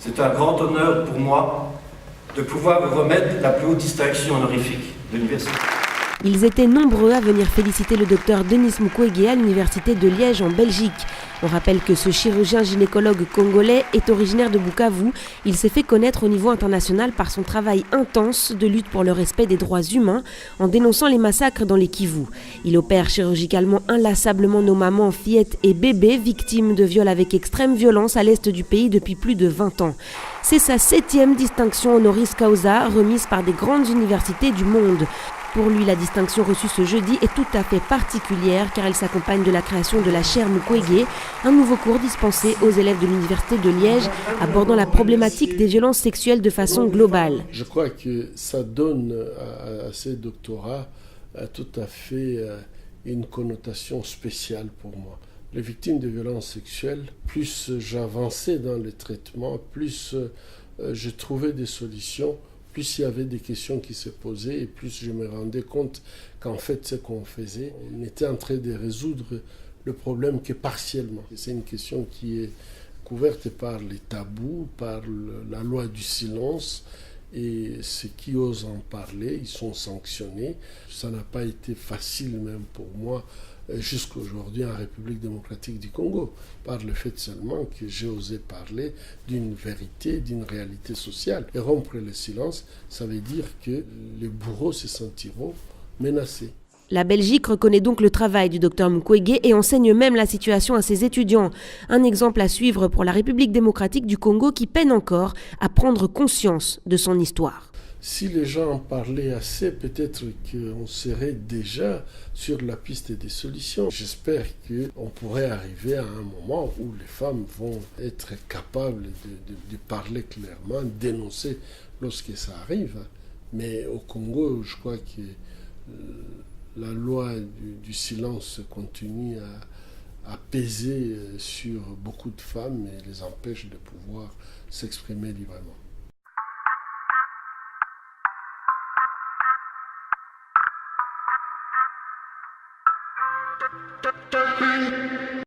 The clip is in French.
C'est un grand honneur pour moi de pouvoir vous remettre la plus haute distinction honorifique de l'université. Ils étaient nombreux à venir féliciter le docteur Denis Mukwege à l'université de Liège en Belgique. On rappelle que ce chirurgien gynécologue congolais est originaire de Bukavu. Il s'est fait connaître au niveau international par son travail intense de lutte pour le respect des droits humains en dénonçant les massacres dans les Kivu. Il opère chirurgicalement inlassablement nos mamans, fillettes et bébés victimes de viols avec extrême violence à l'est du pays depuis plus de 20 ans. C'est sa 7e distinction honoris causa remise par des grandes universités du monde. Pour lui, la distinction reçue ce jeudi est tout à fait particulière car elle s'accompagne de la création de la chaire Mukwege, un nouveau cours dispensé aux élèves de l'université de Liège abordant la problématique des violences sexuelles de façon globale. Je crois que ça donne à ces doctorats tout à fait une connotation spéciale pour moi. Les victimes de violences sexuelles, plus j'avançais dans le traitement, plus je trouvais des solutions, plus il y avait des questions qui se posaient et plus je me rendais compte qu'en fait ce qu'on faisait, on était en train de résoudre le problème que partiellement. C'est une question qui est couverte par les tabous, par la loi du silence, et ceux qui osent en parler, ils sont sanctionnés. Ça n'a pas été facile même pour moi jusqu'à aujourd'hui en République démocratique du Congo, par le fait seulement que j'ai osé parler d'une vérité, d'une réalité sociale. Et rompre le silence, ça veut dire que les bourreaux se sentiront menacés. La Belgique reconnaît donc le travail du docteur Mukwege et enseigne même la situation à ses étudiants. Un exemple à suivre pour la République démocratique du Congo qui peine encore à prendre conscience de son histoire. Si les gens en parlaient assez, peut-être qu'on serait déjà sur la piste des solutions. J'espère qu'on pourrait arriver à un moment où les femmes vont être capables de parler clairement, dénoncer lorsque ça arrive. Mais au Congo, je crois que la loi du silence continue à peser sur beaucoup de femmes et les empêche de pouvoir s'exprimer librement.